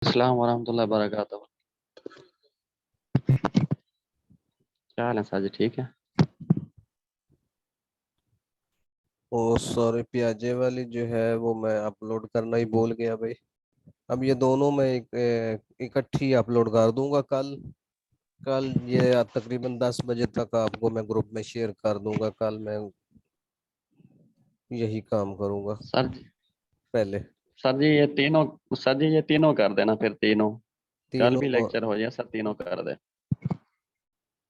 अस्सलाम वरहमतुल्लाहि वबरकातुहू। क्या हाल है साजी, ठीक है? वो सॉरी, प्याजे वाली जो है वो मैं अपलोड करना ही भूल गया भाई। अब ये दोनों मैं इकट्ठी अपलोड कर दूंगा कल। कल ये तकरीबन 10 बजे तक आपको मैं ग्रुप में शेयर कर दूंगा। कल मैं यही काम करूंगा सर पहले। सर जी ये तीनों सर जी ये तीनों कर देना, फिर तीनों। कल तीनों भी को लेक्चर हो जाए सर, तीनों कर दे।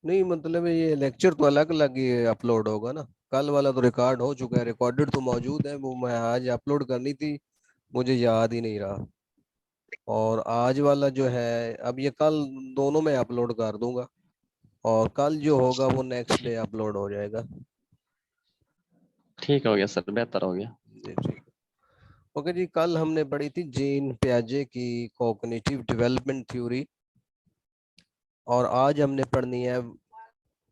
नहीं, मतलब ये लेक्चर तो अलग अलग ही अपलोड होगा ना। कल वाला तो रिकॉर्ड हो चुका है, रिकॉर्डेड तो मौजूद है, वो मैं आज अपलोड करनी थी, मुझे याद ही नहीं रहा। और आज वाला जो है अब ये कल दोनों में अपलोड कर दूंगा, और कल जो होगा वो नेक्स्ट डे ठीक अपलोड हो जाएगा। ठीक हो गया सर, बेहतर हो गया। जी ठीक। ओके जी, कल हमने पढ़ी थी जीन पियाजे की कॉग्निटिव डेवलपमेंट थ्योरी, और आज हमने पढ़नी है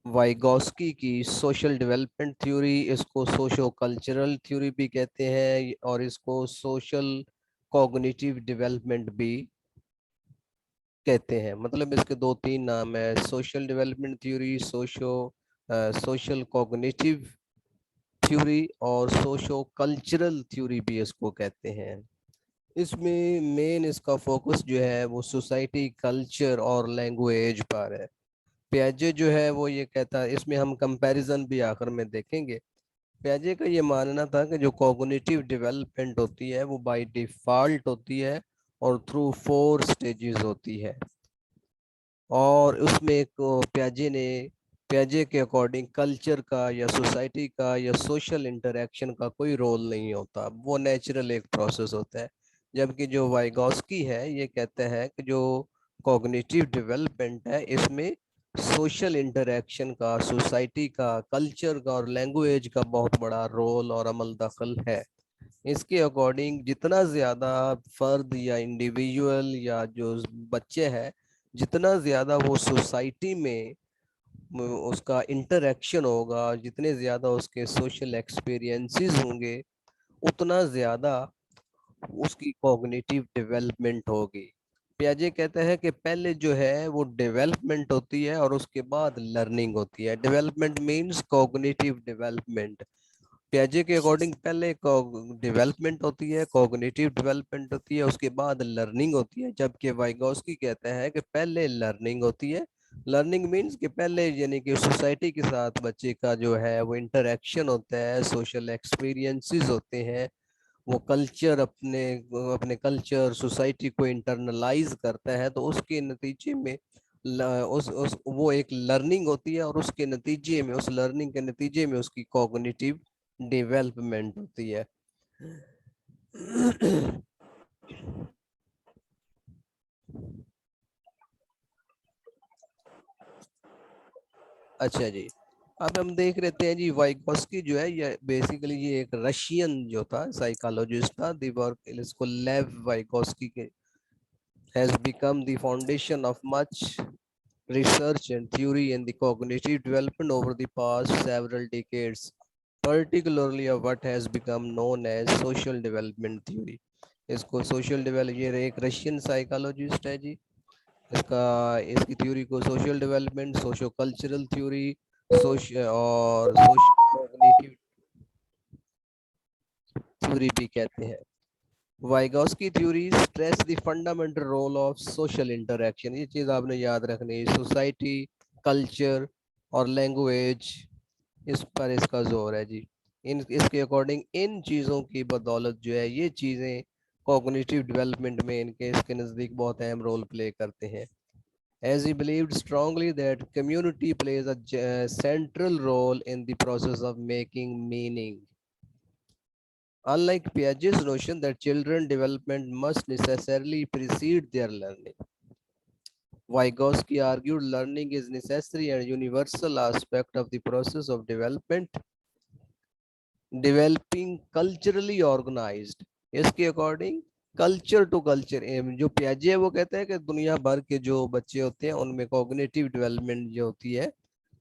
वाइगॉस्की की सोशल डेवलपमेंट थ्योरी। इसको सोशो कल्चरल थ्योरी भी कहते हैं, और इसको सोशल कॉग्निटिव डेवलपमेंट भी कहते हैं। मतलब इसके दो तीन नाम है, social development theory, social cognitive theory, और सोशो कल्चरल थ्योरी भी इसको कहते हैं। इसमें मेन इसका फोकस जो है वो सोसाइटी, कल्चर और लैंग्वेज पर है। पियाजे जो है वो ये कहता है, इसमें हम कंपैरिजन भी आखिर में देखेंगे। पियाजे का ये मानना था कि जो कॉग्निटिव डेवलपमेंट होती है वो बाय डिफॉल्ट होती है और थ्रू 4 स्टेजेस होती है। और उसमें एक प्याजे के अकॉर्डिंग कल्चर का या सोसाइटी का या सोशल इंटरेक्शन का कोई रोल नहीं होता, वो नेचुरल एक प्रोसेस होता है। जबकि जो वाइगॉस्की है ये कहता है कि जो कॉग्निटिव डेवलपमेंट है इसमें सोशल इंटरेक्शन का, सोसाइटी का, कल्चर का और लैंग्वेज का बहुत बड़ा रोल और अमल दखल है। इसके अकॉर्डिंग जितना ज़्यादा फर्द या इंडिविजुअल या जो बच्चे हैं, जितना ज़्यादा वो सोसाइटी में उसका इंटरेक्शन होगा, जितने ज़्यादा उसके सोशल एक्सपीरियंसेस होंगे, उतना ज़्यादा उसकी कॉग्निटिव डेवलपमेंट होगी। पियाजे कहते हैं कि पहले जो है वो डेवलपमेंट होती है और उसके बाद लर्निंग होती है। Development means cognitive development. पियाजे के अकॉर्डिंग पहले डेवलपमेंट होती है, कॉग्निटिव डेवलपमेंट होती है, उसके बाद लर्निंग होती है। जबकि वाइगोस्की कहते हैं कि पहले लर्निंग होती है। लर्निंग मीन्स कि पहले यानी कि सोसाइटी के साथ बच्चे का जो है वो इंटरेक्शन होता है, सोशल एक्सपीरियंसेस होते हैं, वो कल्चर अपने अपने कल्चर सोसाइटी को इंटरनलाइज करता है, तो उसके नतीजे में उस वो एक लर्निंग होती है, और उसके नतीजे में, उस लर्निंग के नतीजे में उसकी कॉग्निटिव डेवलपमेंट होती है। अच्छा जी, अब हम देख लेते हैं जी, वाइगोस्की जो है ये बेसिकली ये एक रशियन जो था साइकोलॉजिस्ट था। दी वर्क इसको लेव वाइगोस्की के has become the foundation of much research and theory in the cognitive development over the past several decades, particularly of what has become known as social development theory. इसको social develop, ये एक Russian psychologist है जी। इसका इसकी theory को social development, socio cultural theory, social cognitive theory भी कहते हैं। Vygotsky theory stress the fundamental role of social interaction. ये चीज आपने याद रखनी है, सोसाइटी, कल्चर और लैंग्वेज, इस पर इसका जोर है जी। इन इसके अकॉर्डिंग इन चीज़ों की बदौलत जो है ये चीज़ें कॉग्निटिव डेवलपमेंट में इनके इसके नज़दीक बहुत अहम रोल प्ले करते हैं। As he believed strongly that community plays a central role in the process of making meaning. Unlike Piaget's notion that children development must necessarily precede their learning, Vygotsky argued learning is necessary and universal aspect of the process of developing culturally organized. इसके according culture to culture एम जो पियाजे है वो कहते हैं कि दुनिया भर के जो बच्चे होते हैं उनमें कॉग्निटिव डेवलपमेंट जो होती है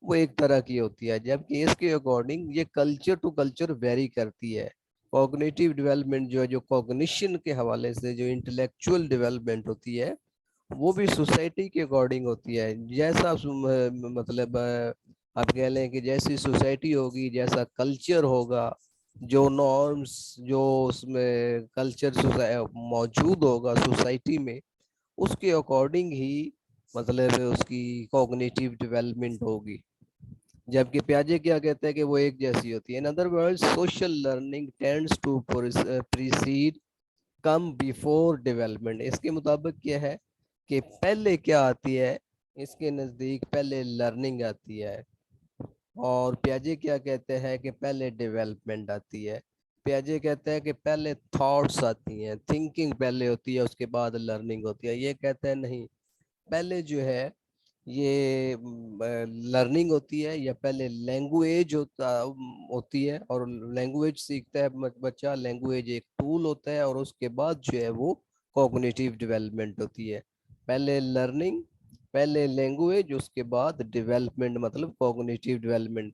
वो एक तरह की होती है, जबकि इसके अकॉर्डिंग ये कल्चर टू कल्चर वेरी करती है। कॉग्निटिव डेवलपमेंट जो है, जो कॉग्निशन के हवाले से जो इंटेलेक्चुअल डेवलपमेंट होती है, वो भी सोसाइटी के अकॉर्डिंग होती है। जैसा मतलब आप कह लें कि जैसी सोसाइटी होगी, जैसा कल्चर होगा, जो नॉर्म्स, जो उसमें कल्चर मौजूद होगा सोसाइटी में, उसके अकॉर्डिंग ही मतलब उसकी कॉग्निटिव डेवलपमेंट होगी। जबकि पियाजे क्या कहते हैं कि वो एक जैसी होती है। In other words, social learning tends to precede come before development. इसके मुताबिक क्या है कि पहले क्या आती है, इसके नज़दीक पहले लर्निंग आती है। और पियाजे क्या कहते हैं कि पहले डेवलपमेंट आती है। पियाजे कहते हैं कि पहले थॉट्स आती हैं, थिंकिंग पहले होती है, उसके बाद लर्निंग होती है। ये कहते हैं नहीं, पहले जो है ये लर्निंग होती है, या पहले लैंग्वेज होती है, और लैंग्वेज सीखता है बच्चा। लैंग्वेज एक टूल होता है, और उसके बाद जो है वो कॉग्निटिव डेवलपमेंट होती है। पहले लर्निंग, पहले लैंग्वेज, उसके बाद डेवलपमेंट मतलब कॉग्निटिव डेवलपमेंट,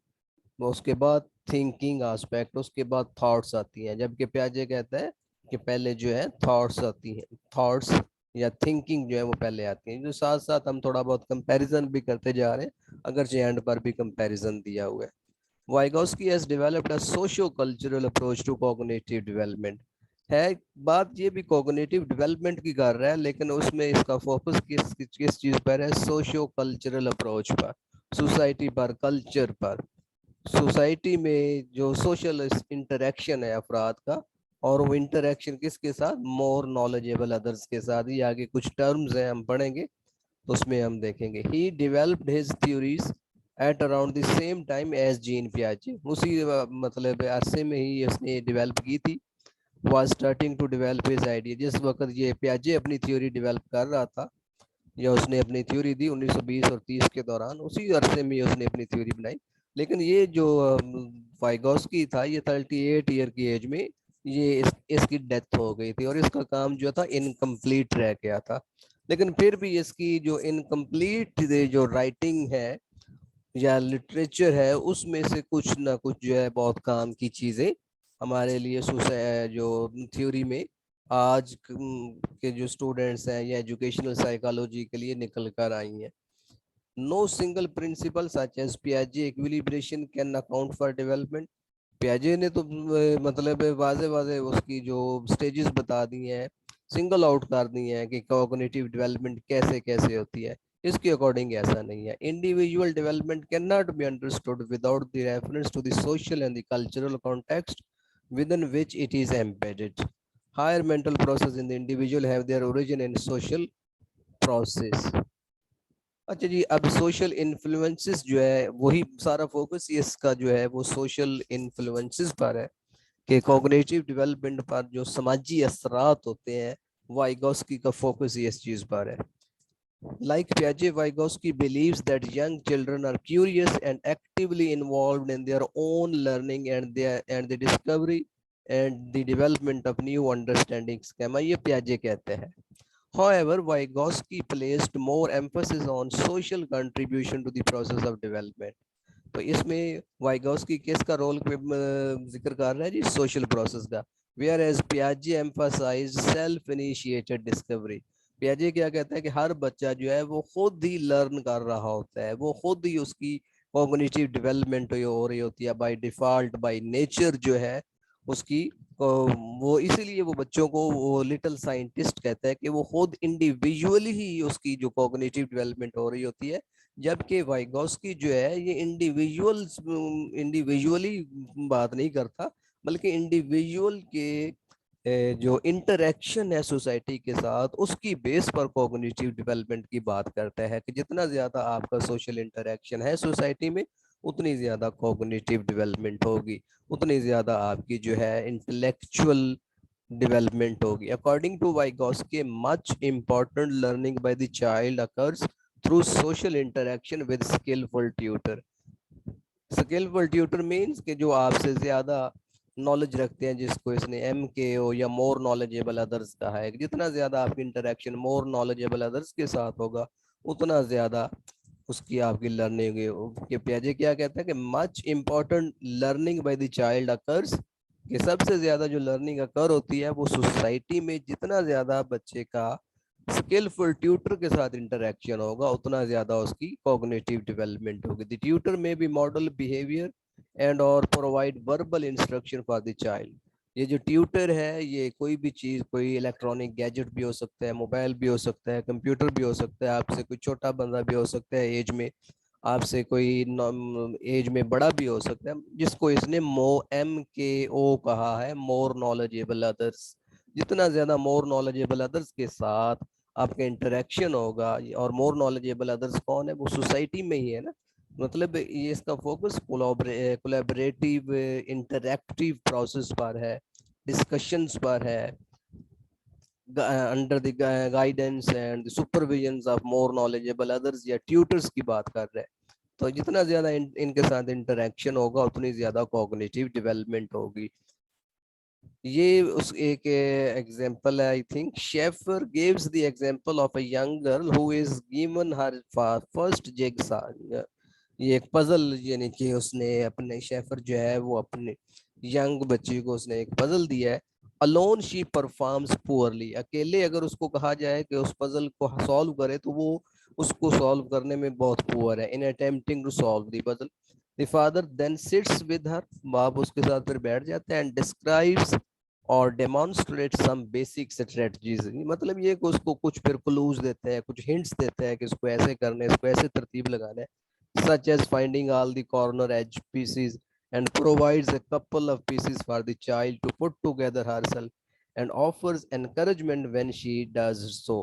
उसके बाद थिंकिंग एस्पेक्ट, उसके बाद थॉट्स आती हैं। जबकि पियाजे कहता है कि पहले जो है थॉट्स आती हैं, थॉट्स या थिंकिंग जो है वो पहले आती है। जो साथ साथ हम थोड़ा बहुत कंपैरिजन भी करते जा रहे हैं, अगरचे एंड पर भी कंपैरिजन दिया हुआ है। Vygotsky has developed a socio cultural approach to cognitive development. है, बात ये भी कॉग्निटिव डेवलपमेंट की कर रहा है, लेकिन उसमें इसका फोकस किस किस चीज पर है? सोशियो कल्चरल अप्रोच पर, सोसाइटी पर, कल्चर पर। सोसाइटी में जो सोशल इंटरेक्शन है अफराद का, और वो इंटरेक्शन किसके साथ? मोर नॉलेजेबल अदर्स के साथ। ये आगे कुछ टर्म्स हैं, हम पढ़ेंगे तो उसमें हम देखेंगे। He developed his theories at around the same time as Jean पियाजे। उसी मतलब अरसे में ही उसने डेवलप की थी। Was starting to develop his idea. जिस वक्त ये पियाजे अपनी थ्योरी डेवलप कर रहा था, या उसने अपनी थ्योरी दी 1920 और 30 के दौरान, उसी अरसे में उसने अपनी थ्योरी बनाई। लेकिन ये जो वाइगोस्की था, ये 38 ईयर की एज में इसकी डेथ हो गई थी, और इसका काम जो था इनकम्प्लीट रह गया था। लेकिन फिर भी इसकी जो इनकम्प्लीट जो राइटिंग है या लिटरेचर है, उसमें से कुछ ना कुछ जो है बहुत काम की चीज़ें हमारे लिए जो थ्योरी में आज के जो स्टूडेंट्स हैं या एजुकेशनल साइकोलॉजी के लिए निकल कर आई हैं। No single principal such as पियाजे equilibration can account for development. पियाजे ने तो मतलब वाजे वाजे उसकी जो स्टेजेस बता दी हैं, सिंगल आउट कर दी हैं कि कॉग्निटिव डेवलपमेंट कैसे कैसे होती है। इसके अकॉर्डिंग ऐसा नहीं है। Individual development can not be understood without the reference to the social and the cultural context within which it is embedded. Higher mental process in the individual have their origin in social process. अच्छा जी, अब social influences जो है, वही सारा focus इसका जो है वो सोशल इन्फ्लुएंसेस पर है, कि कॉग्निटिव डेवलपमेंट पर जो समाजी असरात होते हैं, वाइगोस्की का फोकस इस चीज पर है। Like Piaget, Vygotsky believes that young children are curious and actively involved in their own learning and the discovery and the development of new understandings. कहमा ये Piaget कहते हैं। However, Vygotsky placed more emphasis on social contribution to the process of development. तो इसमें Vygotsky किसका role जिक्र कर रहा है जी? सोशल प्रोसेस का। Where as पियाजे emphasise self initiated discovery. पियाजे क्या कहता है कि हर बच्चा जो है वो खुद ही लर्न कर रहा होता है, वो खुद ही उसकी कॉग्निटिव डेवलपमेंट हो रही होती है बाय डिफॉल्ट, बाय नेचर जो है उसकी। वो इसीलिए वो बच्चों को वो लिटिल साइंटिस्ट कहता है कि वो खुद इंडिविजुअली ही उसकी जो कॉग्निटिव डेवलपमेंट हो रही होती है। जबकि वाइगोस्की जो है ये इंडिविजुअली बात नहीं करता, बल्कि इंडिविजुअल के जो इंटरेक्शन है सोसाइटी के साथ, उसकी बेस पर कॉग्निटिव डेवलपमेंट की बात करता है कि जितना ज्यादा आपका सोशल इंटरेक्शन है सोसाइटी में, उतनी ज्यादा कॉग्निटिव डेवलपमेंट होगी, उतनी ज्यादा आपकी जो है इंटेलेक्चुअल डेवलपमेंट होगी। According to Vygotsky, much important learning by the child occurs through social interaction with skilful tutor. Skilful tutor means कि जो आपसे ज्यादा नॉलेज रखते हैं, जिसको इसने MKO या मोर नॉलेजेबल अदर्स कहा है। जितना ज्यादा आपकी इंटरेक्शन मोर नॉलेजेबल अदर्स के साथ होगा, उतना ज्यादा उसकी आपकी लर्निंग के। पियाजे क्या कहता है कि much important learning by the child occurs कि सबसे ज्यादा जो लर्निंग अकर होती है वो सोसाइटी में जितना ज्यादा बच्चे का स्किलफुल ट्यूटर के साथ इंटरेक्शन होगा उतना ज्यादा उसकी कॉग्निटिव डेवलपमेंट होगी। द ट्यूटर में बी मॉडल बिहेवियर एंड और provide verbal instruction for the child. ये जो ट्यूटर है ये कोई भी चीज, कोई इलेक्ट्रॉनिक गैजेट भी हो सकता है, मोबाइल भी हो सकता है, कंप्यूटर भी हो सकता है, आपसे कोई छोटा बंदा भी हो सकता है एज में, आपसे कोई एज में बड़ा भी हो सकता है, जिसको इसने MKO कहा है, मोर नॉलेजेबल अदर्स। जितना ज्यादा मोर नॉलेजेबल अदर्स के साथ आपका इंटरेक्शन होगा, और मोर नॉलेजेबल अदर्स कौन है, वो सोसाइटी में ही है ना। मतलब ये इसका फोकस कोलैबोरेटिव इंटरैक्टिव प्रोसेस पर है, डिस्कशंस पर है, under the guidance and supervision of more knowledgeable others या ट्यूटर्स की बात कर रहे हैं। तो जितना ज्यादा इनके साथ इंटरेक्शन होगा उतनी ज्यादा कॉग्निटिव डेवलपमेंट होगी। ये उस एक एग्जांपल है, I think Schaffer gives the example of a young girl who is given her first jigsaw. ये एक पजल, यानी कि उसने अपने शेफर जो है वो अपने यंग बच्ची को उसने एक पजल दिया है। Alone she performs poorly. अकेले अगर उसको कहा जाए कि उस पजल को सॉल्व करे तो वो उसको सॉल्व करने में बहुत पुअर है, in attempting to solve the puzzle. The father then sits with her. बाप उसके साथ फिर बैठ जाते हैं एंड डिस्क्राइब्स और डेमोन्स्ट्रेट सम बेसिक स्ट्रेटजीज। मतलब ये कि उसको कुछ फिर क्लूज देते हैं, कुछ हिंट्स देते हैं कि इसको ऐसे करना है, इसको ऐसे तरतीब लगाना है, such as finding all the corner edge pieces and provides a couple of pieces for the child to put together herself and offers encouragement when she does so.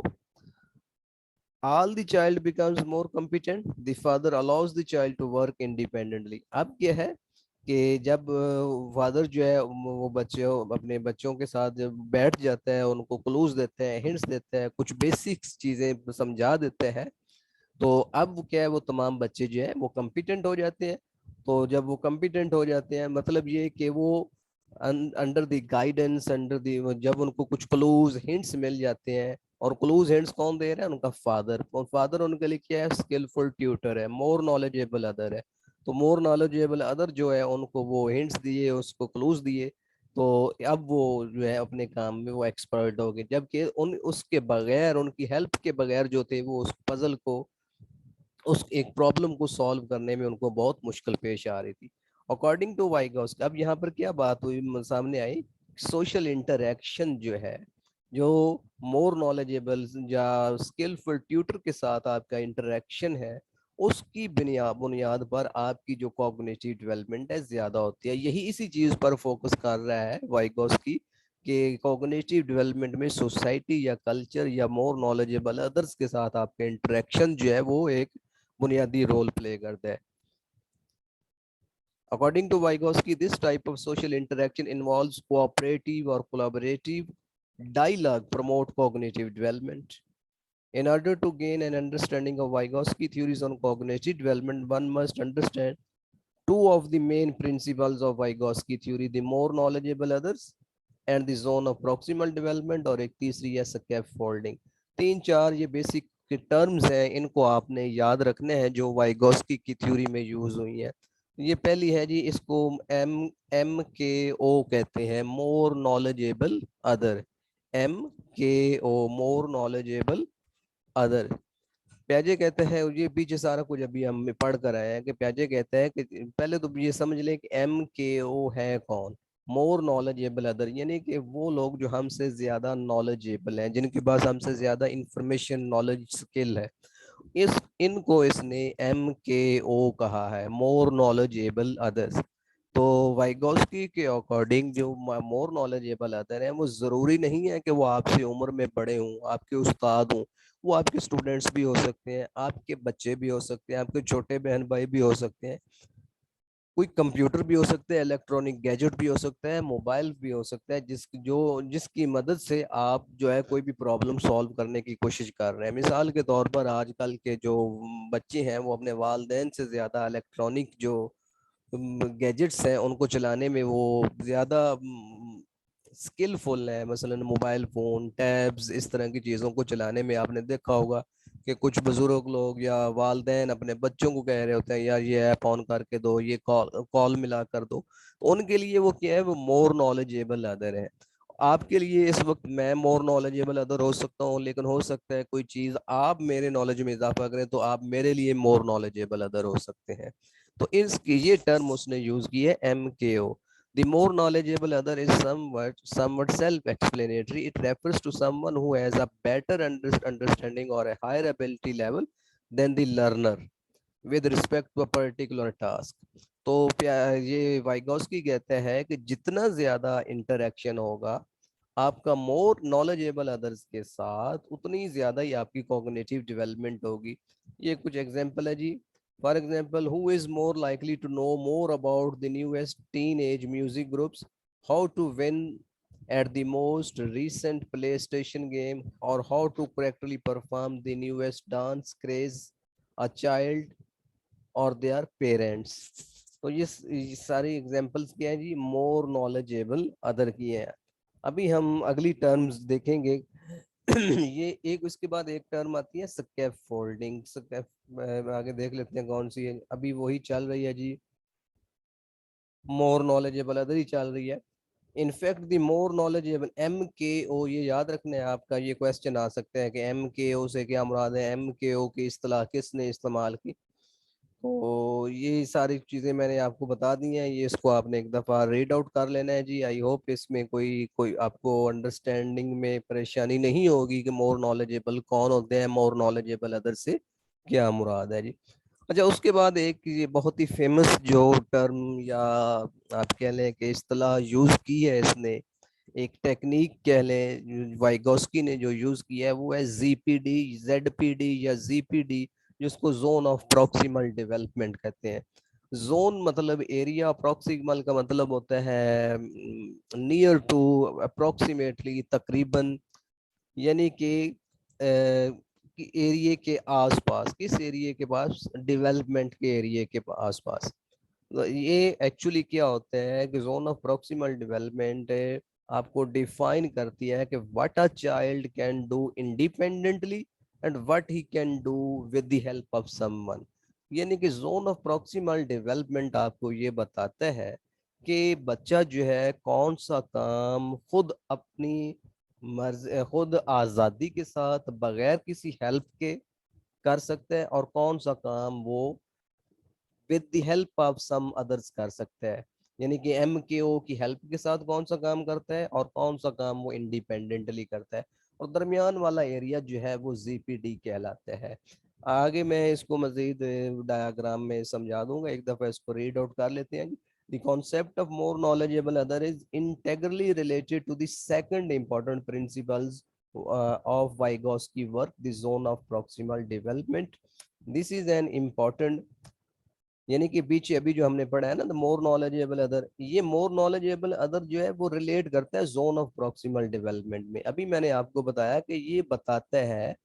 All the child becomes more competent. The father allows the child to work independently. अब क्या है कि जब father जो है वो अपने बच्चों के साथ जब बैठ जाता है, उनको क्लूज देते हैं, हिंट्स देते हैं, कुछ बेसिक्स चीजें समझा देते हैं, तो अब वो क्या है, वो तमाम बच्चे जो है वो कम्पिटेंट हो जाते हैं। तो जब वो कम्पिटेंट हो जाते हैं मतलब ये कि वो अंडर द गाइडेंस, जब उनको कुछ क्लूज हिंट्स मिल जाते हैं, और क्लूज हिंट्स कौन दे रहा है, उनका फादर। और फादर उनके लिए क्या है, स्किलफुल ट्यूटर है, मोर नॉलेजेबल अदर है। तो मोर नॉलेजेबल अदर जो है उनको वो हिंट्स दिए, उसको क्लूज दिए, तो अब वो जो है अपने काम में वो एक्सपर्ट हो गए। जबकि उन उसके बगैर, उनकी हेल्प के बगैर जो थे वो उस पजल को, उस एक प्रॉब्लम को सॉल्व करने में उनको बहुत मुश्किल पेश आ रही थी। अकॉर्डिंग टू वाइगॉस्की, अब यहाँ पर क्या बात हुई सामने आई, सोशल इंटरेक्शन जो है, जो मोर नॉलेजेबल या स्किलफुल ट्यूटर के साथ आपका इंटरेक्शन है, उसकी बुनियाद पर आपकी जो कॉग्निटिव डेवलपमेंट है ज्यादा होती है। यही इसी चीज पर फोकस कर रहा है वाइगॉस्की कि कॉग्निटिव डेवलपमेंट में सोसाइटी या कल्चर या मोर नॉलेजेबल अदर्स के साथ आपका इंटरेक्शन जो है वो एक बुनियादी रोल प्ले करता है। According to Vygotsky, this type of social interaction involves cooperative or collaborative dialogue, promote cognitive development. In order to gain an understanding of Vygotsky theories on cognitive development, one must understand two of the main principles of Vygotsky theory: the more knowledgeable others and the zone of proximal development, और एक तीसरी है scaffolding। तीन चार ये basic के terms हैं, इनको आपने याद रखने हैं जो वाइगोस्की की थ्योरी में यूज हुई है। ये पहली है जी, इसको MKO कहते हैं, more knowledgeable other. MKO, more knowledgeable other. प्याजे कहते हैं, ये पीछे सारा कुछ अभी हम पढ़ कर आए हैं कि प्याजे कहते हैं कि पहले तो ये समझ लें कि MKO है कौन। मोर नॉलेजेबल अदर यानी कि वो लोग जो हमसे ज्यादा नॉलेजेबल हैं, जिनके पास हमसे ज्यादा इंफॉर्मेशन, नॉलेज, स्किल है, इस इनको इसने MKO कहा है, मोर नॉलेजेबल अदर्स। तो वाइगोस्की के अकॉर्डिंग जो मोर नॉलेजेबल अदर है, वो जरूरी नहीं है कि वो आपसे उम्र में बड़े हों, आपके उस्ताद हों, वो आपके स्टूडेंट्स भी हो सकते हैं, आपके बच्चे भी हो सकते हैं, आपके छोटे बहन भाई भी हो सकते हैं, कोई कंप्यूटर भी हो सकता है, इलेक्ट्रॉनिक गैजेट भी हो सकता है, मोबाइल भी हो सकता है, जिसकी मदद से आप जो है कोई भी प्रॉब्लम सॉल्व करने की कोशिश कर रहे हैं। मिसाल के तौर पर आजकल के जो बच्चे हैं वो अपने वालिदैन से ज़्यादा इलेक्ट्रॉनिक जो गैजेट्स हैं उनको चलाने में वो ज़्यादा स्किलफुल है। मसलन मोबाइल फ़ोन, टैब्स, इस तरह की चीज़ों को चलाने में आपने देखा होगा कि कुछ बुजुर्ग लोग या वालिदैन अपने बच्चों को कह रहे होते हैं यार ये ऐप ऑन करके दो, ये कॉल कॉल मिला कर दो, तो उनके लिए वो क्या है, वो मोर नॉलेजेबल अदर है। आपके लिए इस वक्त मैं मोर नॉलेजेबल अदर हो सकता हूँ, लेकिन हो सकता है कोई चीज आप मेरे नॉलेज में इजाफा करें तो आप मेरे लिए मोर नॉलेजेबल अदर हो सकते हैं। तो इसकी ये टर्म उसने यूज की है, MKO। The more knowledgeable other is somewhat self-explanatory. It refers to someone who has a better understanding or a higher ability level than the learner with respect to a particular task. तो ये Vygotsky कहते हैं कि जितना ज्यादा interaction होगा आपका मोर knowledgeable others के साथ, उतनी ज्यादा ही आपकी कॉग्निटिव डेवलपमेंट होगी। ये कुछ एग्जांपल है जी। For example, who is more likely to know more about the newest teenage music groups, how to win at the most recent PlayStation game, or how to correctly perform the newest dance craze, a child or their parents। तो ये सारी examples क्या है जी, मोर knowledgeable other की है। अभी हम अगली टर्म्स देखेंगे। ये एक, उसके बाद एक टर्म आती है स्कैफ फोल्डिंग। स्कैफ आगे देख लेते हैं कौन सी है, अभी वही चल रही है जी, मोर नॉलेजेबल अदर ही चल रही है। In fact the more knowledgeable, MKO, ये याद रखना है आपका, ये क्वेश्चन आ सकता है कि MKO से क्या मुराद है, MKO की इस्तेलाह किसने इस्तेमाल की। तो ये सारी चीजें मैंने आपको बता दी हैं, ये इसको आपने एक दफा रीड आउट कर लेना है जी। आई होप इसमें कोई कोई आपको अंडरस्टैंडिंग में परेशानी नहीं होगी कि मोर नॉलेजेबल कौन होते हैं, मोर नॉलेजेबल अदर से क्या मुराद है जी। अच्छा, उसके बाद एक ये बहुत ही फेमस जो टर्म या आप कह लें कि इस्तेलाह यूज की है इसने, एक टेक्निक कह लें वाइगोस्की ने जो यूज किया है, वो है ZPD, ZPD या ZPD, जिसको जोन ऑफ प्रॉक्सिमल डेवलपमेंट कहते हैं। जोन मतलब एरिया, प्रॉक्सिमल का मतलब होता है नियर टू, अप्रोक्सीमेटली, तकरीबन, यानी कि एरिया के आसपास, किस एरिया के पास, डेवलपमेंट के एरिया के आसपास। तो ये एक्चुअली क्या होता है कि जोन ऑफ प्रॉक्सिमल डेवलपमेंट आपको डिफाइन करती है कि what a child can do independently and what he can do with the help of someone. यानी कि जोन ऑफ प्रॉक्सिमल डेवलपमेंट आपको ये बताता है कि बच्चा जो है कौन सा काम खुद अपनी मर्ज खुद आज़ादी के साथ बगैर किसी हेल्प के कर सकता है, और कौन सा काम वो with the help of some others कर सकता है। यानी कि MKO की हेल्प के साथ कौन सा काम करता है और कौन सा काम वो इंडिपेंडेंटली करता है, और दरमियान वाला एरिया जो है वो ZPD कहलाता है। आगे मैं इसको मजीद डायग्राम में समझा दूंगा, एक दफा इसको रीड आउट कर लेते हैं। The concept of more knowledgeable other is integrally related to the second important principles of Vygotsky work, the zone of proximal development. This is an important, यानी कि पीछे अभी जो हमने पढ़ा है ना, द मोर नॉलेजेबल अदर, ये मोर नॉलेजेबल अदर जो है वो रिलेट करता है जोन ऑफ प्रॉक्सिमल डेवलपमेंट में। अभी मैंने आपको बताया कि ये बताता है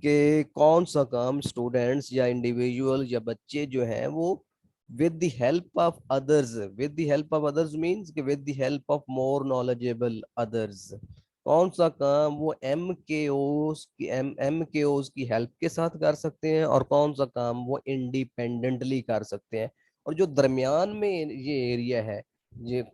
कि कौन सा काम स्टूडेंट्स या इंडिविजुअल या बच्चे जो हैं वो with the help of others, with the help of others means कि with the help of more knowledgeable others, कौन सा काम वो MKOs की हेल्प के साथ कर सकते हैं और कौन सा काम वो इंडिपेंडेंटली कर सकते हैं। और जो दरमियान में ये एरिया है,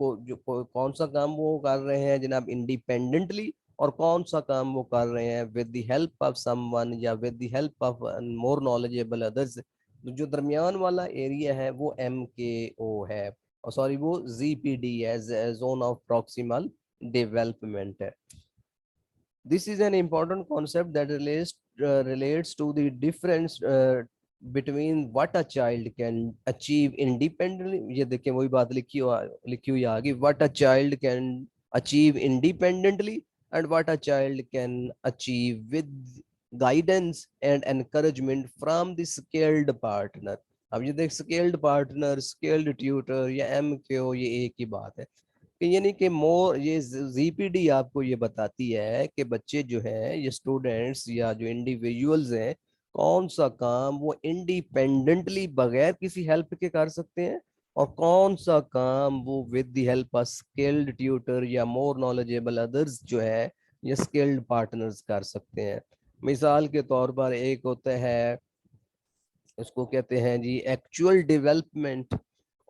कौन सा काम वो कर रहे हैं जनाब इंडिपेंडेंटली, और कौन सा काम वो कर रहे हैं with the help of someone या with the help of more knowledgeable others, जो दरमियान वाला एरिया है वो MKO है, और सॉरी वो ZPD है, जोन ऑफ प्रॉक्सिमल डेवलपमेंट है। This is an important concept that relates to the difference between what a child can achieve independently, ये देखिए वही बात लिखी हुई आगे, what a child can achieve independently and what a child can achieve with guidance and encouragement from the skilled partner। अब ये देख, स्केल्ड पार्टनर, स्केल्ड ट्यूटर या MKO, ये एक ही बात है कि यानी कि मोर, ये ZPD आपको ये बताती है कि बच्चे जो हैं, ये स्टूडेंट्स या जो इंडिविजुअल्स हैं, कौन सा काम वो इंडिपेंडेंटली बगैर किसी हेल्प के कर सकते हैं और कौन सा काम वो with the help of skilled tutor या मोर नॉलेजेबल अदर्स जो है, ये स्किल्ड पार्टनर्स कर सकते हैं। मिसाल के तौर पर एक होता है, उसको कहते हैं जी एक्चुअल डेवलपमेंट,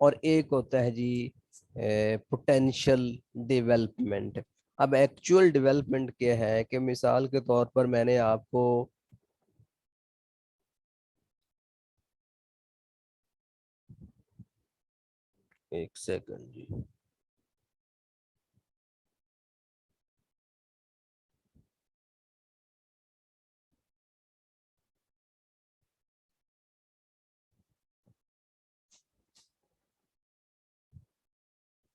और एक होता है जी पोटेंशियल डेवलपमेंट। अब एक्चुअल डेवलपमेंट क्या है कि मिसाल के तौर पर मैंने आपको एक सेकंड जी,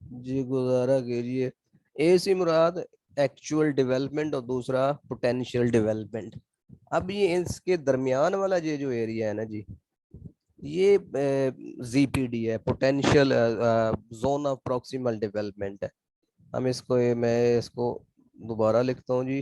जी गुजारा कीजिए। ए सी मुराद एक्चुअल डेवलपमेंट और दूसरा पोटेंशियल डेवलपमेंट। अब ये इसके दरमियान वाला ये जो एरिया है ना जी, ये जीपीडी है, potential zone of proximal development है। हम इसको मैं इसको दोबारा लिखता हूँ जी।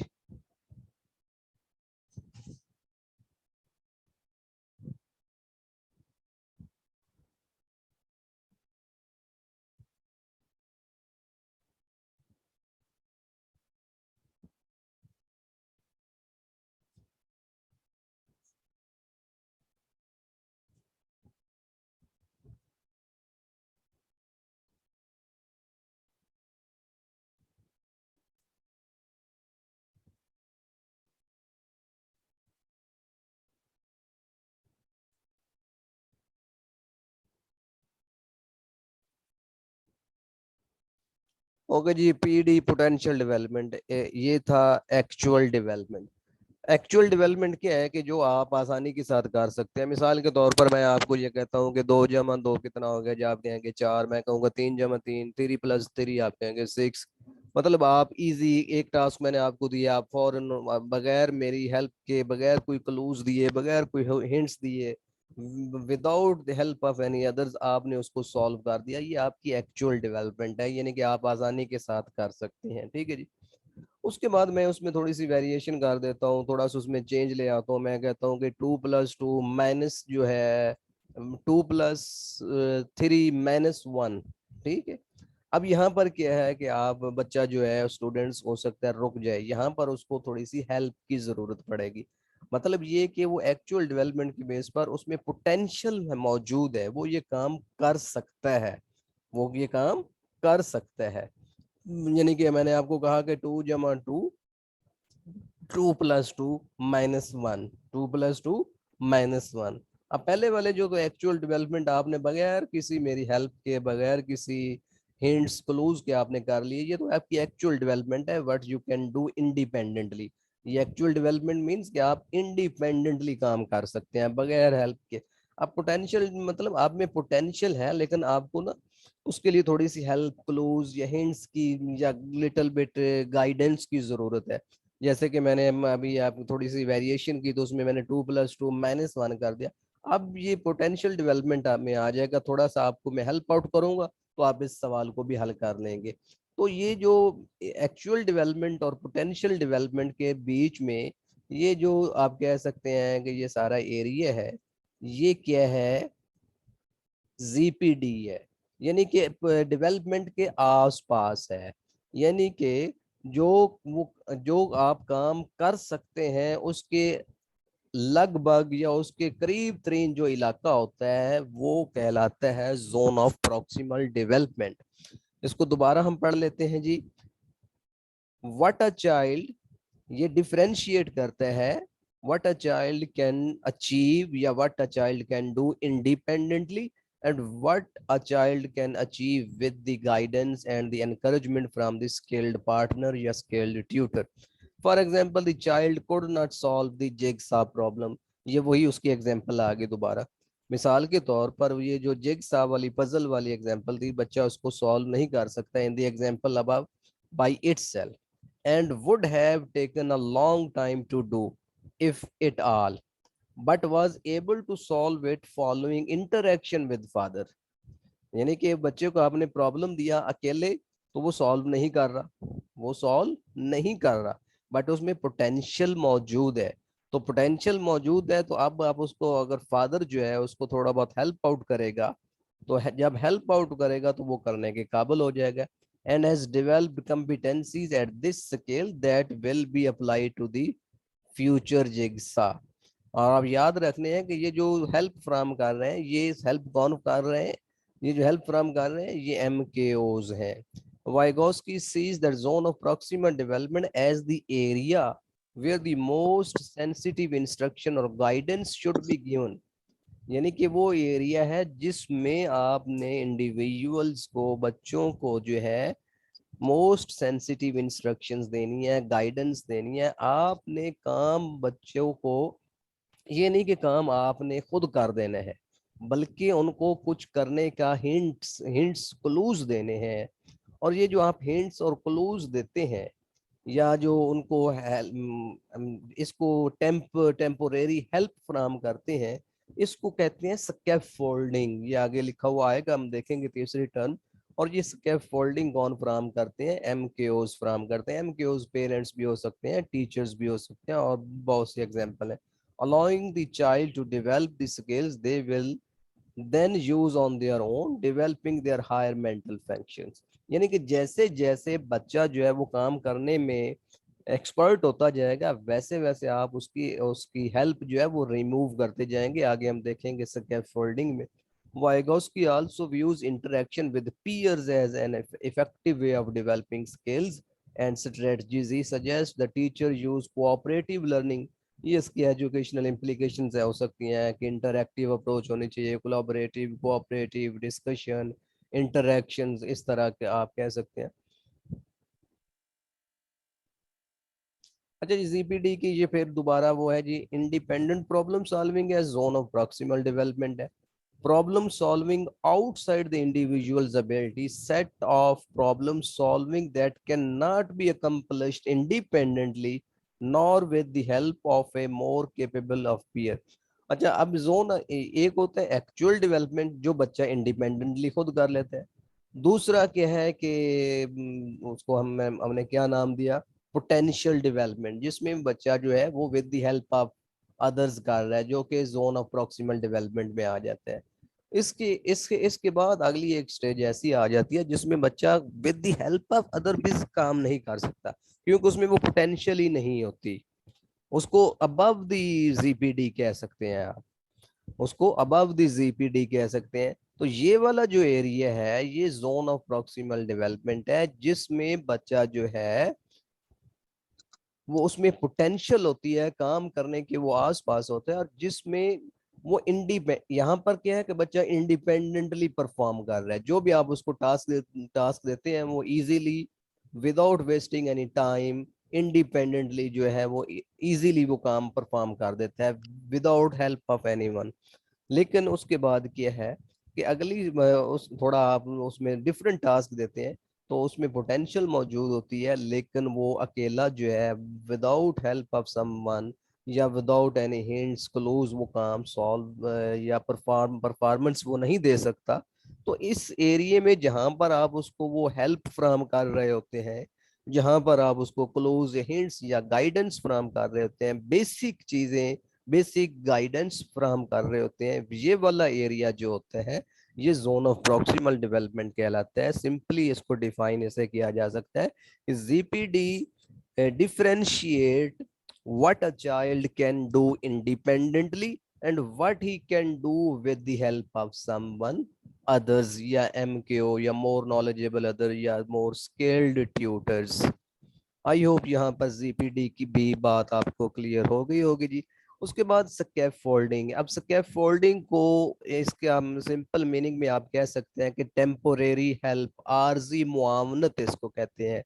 ओके जी, पीडी पोटेंशियल डेवलपमेंट, ये था एक्चुअल डेवलपमेंट। एक्चुअल डेवलपमेंट क्या है कि जो आप आसानी के साथ कर सकते हैं। मिसाल के तौर पर मैं आपको ये कहता हूँ कि 2 × 2 कितना हो गया, जब आप कहेंगे 4, मैं कहूँगा 3 × 3, 3 + 3 आप कहेंगे 6। मतलब आप इजी एक टास्क मैंने आपको दिया, आप फौरन बगैर मेरी हेल्प के, बगैर कोई क्लूज दिए, बगैर कोई हिंट्स दिए, without the help of any others आपने उसको सॉल्व कर दिया। ये आपकी एक्चुअल डेवलपमेंट है, यानी कि आप आसानी के साथ कर सकते हैं। ठीक है जी। उसके बाद मैं उसमें थोड़ी सी वेरिएशन कर देता हूँ, थोड़ा सा उसमें चेंज ले आता हूँ। मैं कहता हूँ कि 2 + 2 माइनस जो है 2 + 3 - 1। ठीक है। अब यहाँ पर क्या है कि आप बच्चा जो है स्टूडेंट्स हो सकता है रुक जाए, यहाँ पर उसको थोड़ी सी हेल्प की जरूरत पड़ेगी। मतलब ये कि वो एक्चुअल डेवलपमेंट की बेस पर उसमें पोटेंशियल मौजूद है, वो ये काम कर सकता है, वो ये काम कर सकता है। यानी कि मैंने आपको कहा कि 2 × 2, 2 + 2 - 1, 2 + 2 - 1। अब पहले वाले जो तो एक्चुअल डेवलपमेंट आपने बगैर किसी मेरी हेल्प के, बगैर किसी हिंट्स क्लूज के आपने कर लिए, ये तो आपकी एक्चुअल डेवलपमेंट है, what you can do independently. ये एक्चुअल डेवलपमेंट मींस कि आप इंडिपेंडेंटली काम कर सकते हैं बगैर हेल्प के। अब पोटेंशियल मतलब आप में पोटेंशियल है, लेकिन आपको ना उसके लिए थोड़ी सी हेल्प क्लूज या हिंट्स की या लिटिल बिट गाइडेंस की जरूरत है। जैसे कि मैंने अभी आप थोड़ी सी वेरिएशन की, तो उसमें मैंने 2 + 2 - 1 कर दिया। अब ये पोटेंशियल डेवलपमेंट आप में आ जाएगा, थोड़ा सा आपको मैं हेल्प आउट करूंगा तो आप इस सवाल को भी हल कर लेंगे। तो ये जो एक्चुअल डेवलपमेंट और पोटेंशियल डेवलपमेंट के बीच में ये जो आप कह सकते हैं कि ये सारा एरिया है, ये क्या है, जीपीडी है। यानी कि डेवलपमेंट के आसपास है, यानी कि जो वो जो आप काम कर सकते हैं उसके लगभग या उसके करीब तरीन जो इलाका होता है वो कहलाता है जोन ऑफ प्रॉक्सिमल डेवलपमेंट। इसको दोबारा हम पढ़ लेते हैं जी। व्हाट अ चाइल्ड, ये डिफरेंशिएट करता है what a child can achieve या what a child can do independently, and what a child can achieve with the guidance and the encouragement from the skilled partner या skilled tutor. For example, the child could not solve the jigsaw problem. ये वही उसकी example आ गई दोबारा। मिसाल के तौर पर ये जो जिगसा वाली पजल वाली एग्जांपल थी, बच्चा उसको सॉल्व नहीं कर सकता in the example above by itself, and would have taken a long time to do if it all, but was able to solve it following interaction with father। यानी कि बच्चे को आपने प्रॉब्लम दिया अकेले तो वो सॉल्व नहीं कर रहा, वो सॉल्व नहीं कर रहा, बट उसमें पोटेंशियल मौजूद है। तो पोटेंशियल मौजूद है, तो अब आप उसको अगर फादर जो है उसको थोड़ा बहुत हेल्प आउट करेगा, तो जब हेल्प आउट करेगा तो वो करने के काबिल हो जाएगा। And has developed competencies at this scale that will be applied to the future jigsaw. और आप याद रखने हैं कि ये जो हेल्प फ्राहम कर रहे हैं, ये हेल्प कौन कर रहे हैं, ये जो हेल्प फ्राहम कर रहे हैं ये MKOs हैं। Vygotsky sees the zone of proximal development as the area where the most sensitive instruction or guidance should be given। यानी कि वो एरिया है जिसमें आपने इंडिविजुअल्स को, बच्चों को जो है मोस्ट सेंसिटिव इंस्ट्रक्शंस देनी है, गाइडेंस देनी है। आपने काम बच्चों को, ये नहीं कि काम आपने खुद कर देना है, बल्कि उनको कुछ करने का हिंट्स हिंट्स क्लूज देने हैं। और ये जो आप हिंट्स और क्लूज देते हैं, या जो उनको इसको टेम्पोरेरी हेल्प फ्राहम करते हैं, इसको कहते हैं स्कैफोल्डिंग। ये आगे लिखा हुआ आएगा, हम देखेंगे तीसरी टर्म। और ये स्कैफोल्डिंग कौन फ्राहम करते हैं? MKOs फ्राहम करते हैं। MKOs पेरेंट्स भी हो सकते हैं, टीचर्स भी हो सकते हैं, और बहुत सी एग्जांपल है। allowing the child to develop the skills they will then use on their own, developing their higher mental functions। यानी कि जैसे जैसे बच्चा जो है वो काम करने में एक्सपर्ट होता जाएगा, वैसे वैसे आप उसकी उसकी हेल्प जो है वो रिमूव करते जाएंगे। आगे हम देखेंगे स्कैफोल्डिंग में। Vygotsky also views interaction with peers as an effective way of developing skills and strategies। He suggests the teacher use cooperative learning। ये इसकी एजुकेशनल इम्प्लीकेशंस है हो सकती हैं कि इंटरैक्टिव अप्रोच होनी चाहिए, कोलैबोरेटिव, कोऑपरेटिव, डिस्कशन, इंटरैक्शंस, इस तरह के आप कह सकते हैं। अच्छा जी, ZPD की ये फिर दोबारा वो है जी, इंडिपेंडेंट प्रॉब्लम सॉल्विंग है, जोन ऑफ प्रॉक्सिमल डेवलपमेंट है। Problem solving outside the individual's ability, set of problem solving that cannot be accomplished independently nor with the help of a more capable of peer। अच्छा, अब zone एक होता है actual development जो बच्चा independently खुद कर लेता है। दूसरा क्या है कि उसको हमने क्या नाम दिया, पोटेंशियल डेवलपमेंट, जिसमें बच्चा जो है वो with the help of others कर रहा है, जो कि जोन ऑफ प्रॉक्सिमल डेवलपमेंट में आ जाता है। इसके बाद अगली एक स्टेज ऐसी आ जाती है जिसमें बच्चा with the help of other भी काम नहीं कर सकता, क्योंकि उसमें वो पोटेंशियल ही नहीं होती। उसको अबव द ZPD कह सकते हैं आप, उसको अबव द ZPD कह सकते हैं। तो ये वाला जो एरिया है ये जोन ऑफ प्रॉक्सिमल डेवलपमेंट है, जिसमें बच्चा जो है वो, उसमें पोटेंशियल होती है काम करने के, वो आस पास होता है, और जिसमें वो यहाँ पर क्या है कि बच्चा इंडिपेंडेंटली परफॉर्म कर रहा है। जो भी आप उसको टास्क देते हैं वो easily, without wasting any time, independently जो है वो इजीली वो काम परफॉर्म कर देता है, विदाउट हेल्प ऑफ एनीवन। लेकिन उसके बाद क्या है कि अगली उस थोड़ा आप उसमें डिफरेंट टास्क देते हैं, तो उसमें पोटेंशियल मौजूद होती है, लेकिन वो अकेला जो है विदाउट हेल्प ऑफ समवन या विदाउट एनी हिंट्स क्लूज वो काम सॉल्व या परफॉर्मेंस वो नहीं दे सकता। तो इस एरिया में जहां पर आप उसको वो हेल्प फ्राहम कर रहे होते हैं, जहां पर आप उसको क्लोज हिंट्स या गाइडेंस फ्राहम कर रहे होते हैं, बेसिक चीजें, बेसिक गाइडेंस फ्राहम कर रहे होते हैं, ये वाला एरिया जो होता है ये जोन ऑफ प्रॉक्सिमल डेवलपमेंट कहलाता है। सिंपली इसको डिफाइन ऐसे किया जा सकता है कि ZPD differentiate what a child can do independently and what he can do with the help of someone others, या MKO, या more knowledgeable other, या more skilled tutors। I hope यहाँ पर ZPD की भी बात आपको क्लियर हो गई होगी जी। उसके बाद स्कैफ फोल्डिंग। अब स्कैफ फोल्डिंग को इसके हम सिंपल मीनिंग में आप कह सकते हैं कि टेम्पोरेरी हेल्प, आर्जी मुआवनत इसको कहते हैं।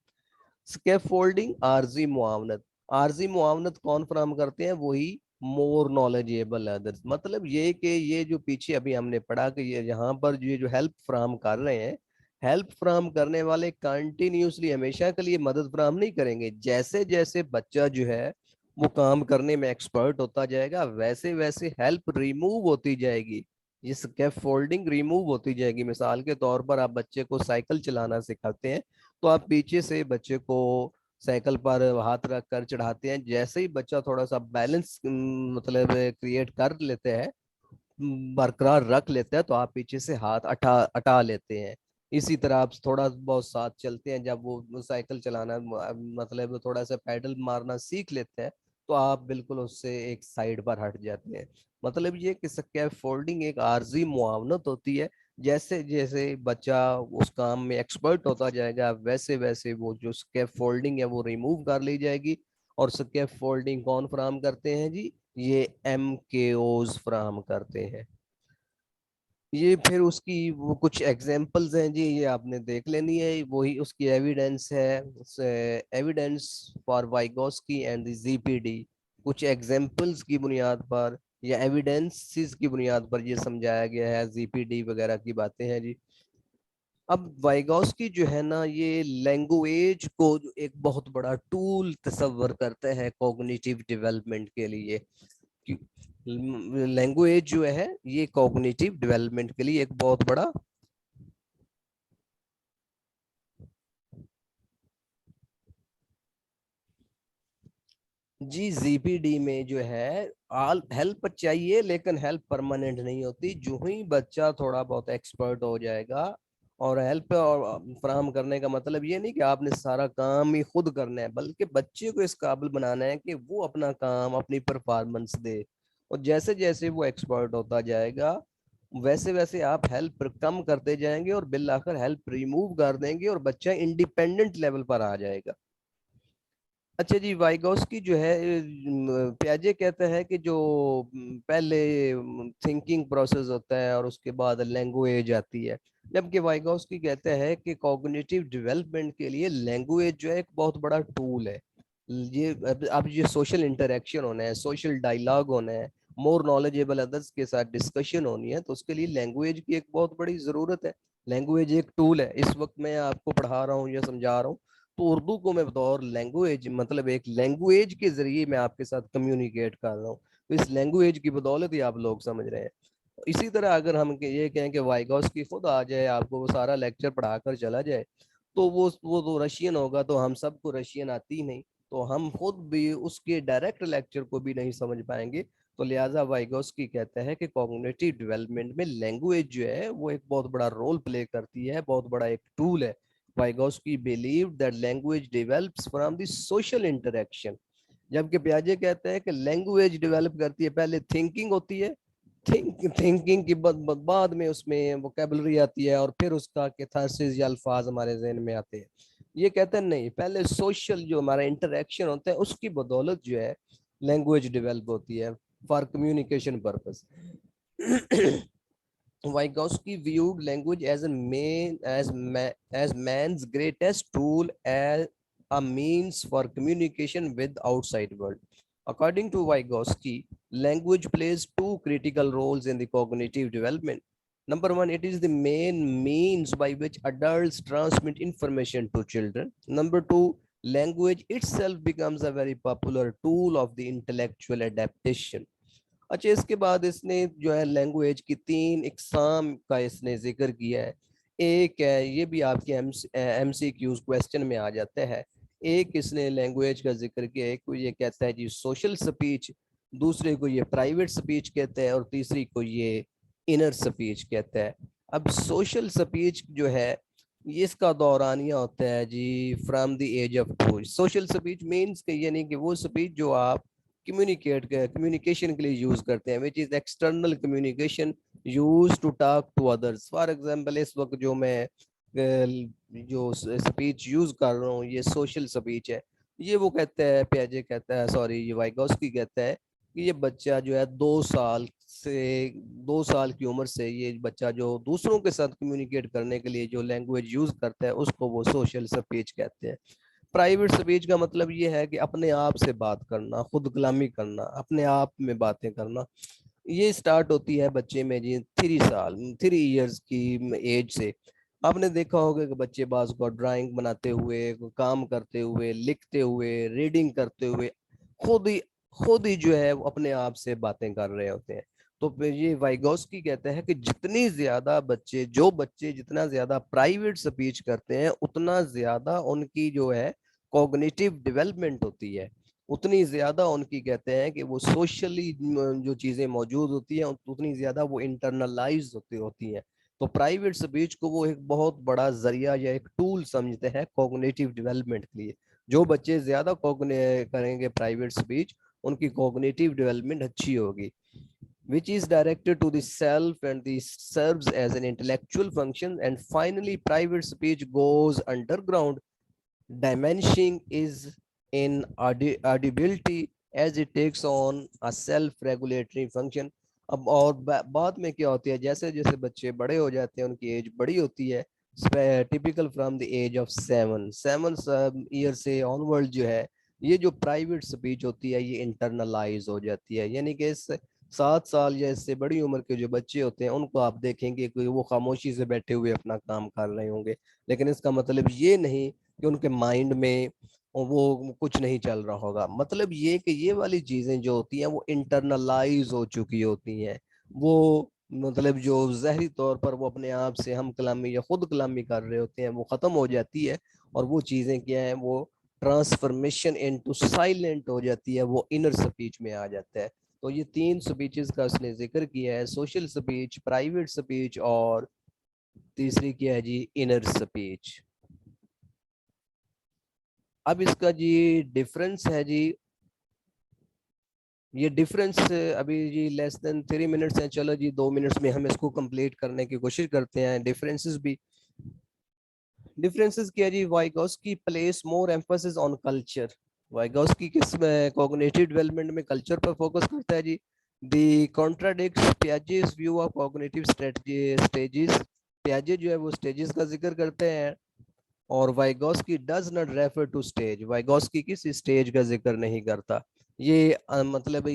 स्कैफोल्डिंग, आर्जी मुआवनत। आर्जी मुआवनत कौन फराहम करते हैं? वही मोर नॉलेजेबल अदर्स। मतलब ये कि ये जो पीछे अभी हमने पढ़ा कि ये यहाँ पर ये जो हेल्प फराहम कर रहे हैं, हेल्प फराहम करने वाले कंटिन्यूसली हमेशा के लिए मदद फराहम नहीं करेंगे। जैसे जैसे बच्चा जो है वो काम करने में एक्सपर्ट होता जाएगा, वैसे वैसे हेल्प रिमूव होती जाएगी, ये स्कैफोल्डिंग रिमूव होती जाएगी। मिसाल के तौर पर आप बच्चे को साइकिल चलाना सिखाते हैं, तो आप पीछे से बच्चे को साइकिल पर हाथ रख कर चढ़ाते हैं। जैसे ही बच्चा थोड़ा सा बैलेंस मतलब क्रिएट कर लेते हैं, बरकरार रख लेते हैं, तो आप पीछे से हाथ अटा अटा लेते हैं। इसी तरह आप थोड़ा बहुत साथ चलते हैं, जब वो साइकिल चलाना मतलब थोड़ा सा पैडल मारना सीख लेते हैं, तो आप बिल्कुल उससे एक साइड पर हट जाते हैं। मतलब ये कि स्कैप फोल्डिंग एक आर्जी मुआवनत होती है। जैसे जैसे बच्चा उस काम में एक्सपर्ट होता जाएगा, वैसे वैसे वो जो स्कैप फोल्डिंग है वो रिमूव कर ली जाएगी। और स्कैप फोल्डिंग कौन फराहम करते हैं जी? ये MKOs फराहम करते हैं। ये फिर उसकी वो कुछ एग्जांपल्स हैं जी, ये आपने देख लेनी है, वही उसकी एविडेंस है। Evidence for Vygotsky and the ZPD। कुछ एग्जांपल्स की बुनियाद पर या एविडेंसेस की बुनियाद पर ये समझाया गया है, ZPD वगैरह की बातें हैं जी। अब वाइगोस्की जो है ना, ये लैंग्वेज को जो एक बहुत बड़ा टूल तस्वर करते हैं कॉग्निटिव डेवलपमेंट के लिए। लैंग्वेज जो है ये कॉग्निटिव डेवलपमेंट के लिए एक बहुत बड़ा। जी ZPD में जो है आल हेल्प चाहिए, लेकिन हेल्प परमानेंट नहीं होती। जो ही बच्चा थोड़ा बहुत एक्सपर्ट हो जाएगा, और हेल्प और फराहम करने का मतलब ये नहीं कि आपने सारा काम ही खुद करना है, बल्कि बच्चे को इस काबिल बनाना है कि वो अपना काम अपनी परफॉर्मेंस दे। और जैसे जैसे वो एक्सपर्ट होता जाएगा, वैसे वैसे आप हेल्प कम करते जाएंगे और बिल आखिर हेल्प रिमूव कर देंगे और बच्चा इंडिपेंडेंट लेवल पर आ जाएगा। अच्छा जी, वाइगोस्की जो है पियाजे कहता है कि जो पहले थिंकिंग प्रोसेस होता है और उसके बाद लैंग्वेज आती है। जबकि वाइगोस्की कहता है कि कॉग्निटिव डेवलपमेंट के लिए लैंग्वेज जो है एक बहुत बड़ा टूल है। ये अब ये सोशल इंटरेक्शन होना है, सोशल डायलॉग होना है, मोर नॉलेजेबल अदर्स के साथ डिस्कशन होनी है, तो उसके लिए लैंग्वेज की एक बहुत बड़ी जरूरत है। लैंग्वेज एक टूल है। इस वक्त मैं आपको पढ़ा रहा हूँ या समझा रहा हूँ, तो उर्दू को मैं बतौर लैंग्वेज, मतलब एक लैंग्वेज के जरिए मैं आपके साथ कम्युनिकेट कर रहा हूँ। तो इस लैंग्वेज की बदौलत ही आप लोग समझ रहे हैं। इसी तरह अगर हम ये कहें कि वाइगोस्की खुद आ जाए, आपको वो सारा लेक्चर पढ़ा कर चला जाए, तो वो तो रशियन होगा, तो हम सबको रशियन आती ही नहीं, तो हम खुद भी उसके डायरेक्ट लेक्चर को भी नहीं समझ पाएंगे। तो लिहाजा वाइगोस्की कहता है कि कॉग्निटिव डेवलपमेंट में लैंग्वेज जो है वो एक बहुत बड़ा रोल प्ले करती है, बहुत बड़ा एक टूल है। Vygotsky believed that language develops from the social interaction। जबकि पियाजे कहते हैं कि लैंग्वेज डेवलप करती है, पहले थिंकिंग होती है, थिंकिंग की बाद में उसमें वोकेबलरी आती है, और फिर उसका कैथारसिस या अल्फाज हमारे जहन में आते हैं। ये कहते हैं नहीं, पहले सोशल जो हमारा इंटरेक्शन होता है उसकी बदौलत जो है लैंग्वेज डेवलप होती है for communication purpose. Vygotsky viewed language as a as man's greatest tool, as a means for communication with outside world. According to Vygotsky, language plays two critical roles in the cognitive development. Number one, it is the main means by which adults transmit information to children. Number two, language itself becomes a very popular tool of the intellectual adaptation. अच्छा, इसके बाद इसने जो है language की तीन इकसाम का इसने जिक्र किया है। एक है, ये भी आपके MCQs क्वेश्चन में आ जाता है। एक इसने लैंग्वेज का जिक्र किया है, एक को ये कहता है जी सोशल स्पीच, दूसरे को ये प्राइवेट स्पीच कहते हैं, और तीसरी को ये इनर स्पीच कहता है। अब सोशल स्पीच जो है ये इसका दौरानिया होता है जी from the age of 2। Social speech means कि यानी कि वो स्पीच जो आप कम्युनिकेशन के लिए यूज करते हैं, which is external communication use to talk to others. For example इस वक्त जो मैं जो स्पीच यूज कर रहा हूँ ये सोशल स्पीच है। ये वो कहता है, पियाजे कहता है, सॉरी ये वाइगोस्की कहता है कि ये बच्चा जो है 2 साल की उम्र से ये बच्चा जो दूसरों के साथ कम्युनिकेट करने के लिए जो लैंग्वेज यूज करता है उसको वो सोशल स्पीच कहते हैं। प्राइवेट स्पीच का मतलब ये है कि अपने आप से बात करना, खुद कलामी करना, अपने आप में बातें करना। ये स्टार्ट होती है बच्चे में जी 3 इयर्स की एज से। आपने देखा होगा कि बच्चे बाज को ड्राइंग बनाते हुए, काम करते हुए, लिखते हुए, रीडिंग करते हुए खुद ही खुद ही जो है वो अपने आप से बातें कर रहे होते हैं। तो फिर ये वाइगोस्की कहते हैं कि जो बच्चे जितना ज्यादा प्राइवेट स्पीच करते हैं, उतना ज्यादा उनकी जो है कॉग्निटिव डेवलपमेंट होती है, उतनी ज्यादा उनकी कहते हैं कि वो सोशली जो चीजें मौजूद होती हैं उतनी ज्यादा वो इंटरनलाइज होती हैं। तो प्राइवेट स्पीच को वो एक बहुत बड़ा जरिया या एक टूल समझते हैं कॉग्निटिव डेवलपमेंट के लिए। जो बच्चे ज्यादा करेंगे प्राइवेट स्पीच, उनकी कॉग्निटिव डेवलपमेंट अच्छी होगी, which is directed to the self and the serves as an intellectual function. And finally, private speech goes underground. Diminishing is in audibility as it takes on a self-regulatory function. अब और बाद में क्या होती है, जैसे जैसे बच्चे बड़े हो जाते हैं, उनकी एज बड़ी होती है, typical from the age of 7 year से ऑनवर्ड जो है, ये जो प्राइवेट स्पीच होती है ये इंटरनलाइज हो जाती है। यानी कि इस 7 साल या इससे बड़ी उम्र के जो बच्चे होते हैं उनको आप देखेंगे कि वो खामोशी से बैठे हुए अपना काम कर रहे होंगे, लेकिन इसका मतलब ये नहीं कि उनके माइंड में वो कुछ नहीं चल रहा होगा। मतलब ये कि ये वाली चीजें जो होती हैं वो इंटरनलाइज हो चुकी होती हैं। वो मतलब जो जहरी तौर पर वो अपने आप से हम कलामी या खुद कलामी कर रहे होते हैं वो खत्म हो जाती है, और वो चीजें क्या है, वो ट्रांसफॉर्मेशन इनटू साइलेंट हो जाती है, वो इनर स्पीच में आ जाता है। तो ये 3 स्पीचेस का उसने जिक्र किया है, सोशल स्पीच, प्राइवेट स्पीच और तीसरी क्या है जी, इनर स्पीच। अब इसका जी डिफरेंस है जी, ये डिफरेंस अभी जी लेस देन 3 मिनट्स हैं, चलो जी 2 मिनट्स में हम इसको कंप्लीट करने की कोशिश करते हैं। डिफरेंसेस भी, डिफरेंसेस क्या जी, Vygotsky places more emphasis on culture. Vygotsky किस में कॉग्निटिव डेवलपमेंट में कल्चर पर फोकस करता है जी। The contradicts Piaget's view of cognitive stages. पियाजे जो है वो स्टेजेस का जिक्र करते हैं, और Vygotsky does not refer to stage, Vygotsky किसी स्टेज का जिक्र नहीं करता। ये मतलब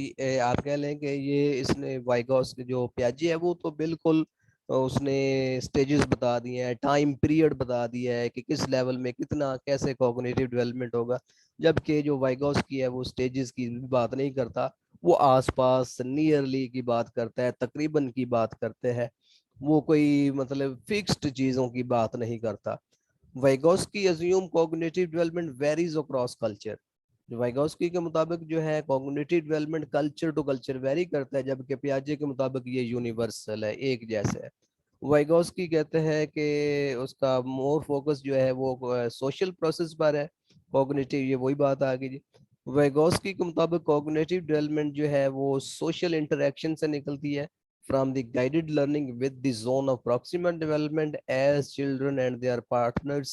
आप कह लें कि ये इसने वाइगोस्की जो पियाजे है वो तो बिल्कुल उसने स्टेजेस बता दिए हैं, टाइम पीरियड बता दिया है कि किस लेवल में कितना कैसे कॉग्निटिव डेवलपमेंट होगा, जबकि जो वाइगोस्की है वो स्टेजेस की बात नहीं करता, वो आसपास नियरली की बात करता है, तकरीबन की बात करते हैं, वो कोई मतलब फिक्स्ड चीज़ों की बात नहीं करता। Vygotsky assume cognitive development varies across culture। Vygotsky के मुताबिक जो है cognitive development culture to culture vary करता है, जबकि पियाजे के मुताबिक ये यूनिवर्सल है, एक जैसा है। वाइगोस्की कहते हैं कि उसका मोर फोकस जो है वो सोशल प्रोसेस पर है, कॉग्निटिव ये वही बात आ गई जी। वाइगोस्की के मुताबिक कॉग्निटिव डेवलपमेंट जो है वो सोशल इंटरेक्शन से निकलती है, from the guided learning with the zone of proximal development as children and their partners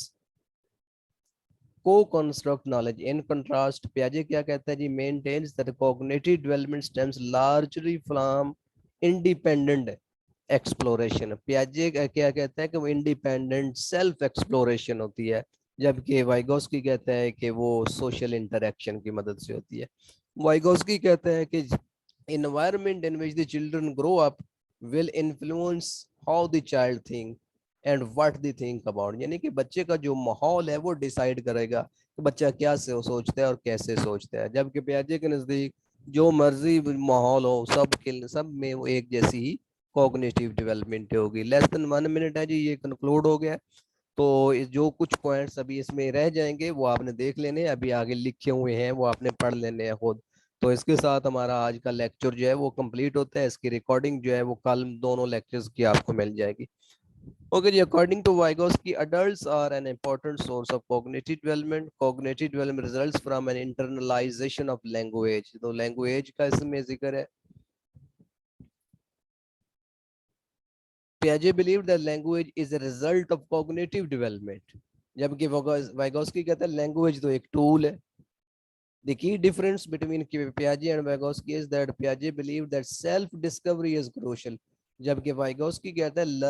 co-construct knowledge. In contrast, Piaget क्या कहता है जी, maintains that cognitive development stems largely from independent exploration। Piaget क्या कहता है कि वो independent self exploration होती है, जबकि वाइगोस्की कहता है कि वो social interaction की मदद से होती है। वाइगोस्की कहता है कि environment in which the children grow up will influence how the child think and what the think about, यानी कि बच्चे का जो माहौल है वो डिसाइड करेगा कि बच्चा क्या से सोचता है और कैसे सोचता है। जबकि पियाजे के नजदीक जो मर्जी माहौल हो सब में वो एक जैसी ही कॉग्निटिव डेवलपमेंट होगी। लेस देन 1 मिनट है जी, ये कंक्लूड हो गया। तो जो कुछ पॉइंट्स अभी इसमें रह जाएंगे वो आपने देख लेने, अभी आगे लिखे हुए हैं वो आपने पढ़ लेने हैं खुद। तो इसके साथ हमारा आज का लेक्चर जो है वो कंप्लीट होता है, इसकी रिकॉर्डिंग जो है वो कल दोनों लेक्चर्स की आपको मिल जाएगी। Okay, according to Vygotsky, adults are an important source of cognitive development. Cognitive development results from an internalization of language. तो language का इसमें जिक्र है। Piaget believed that language is a result of cognitive development. जबकि Vygotsky कहता है language तो एक tool है। The key difference between Piaget and Vygotsky is that Piaget believed that self-discovery is crucial, जबकि Vygotsky कहता है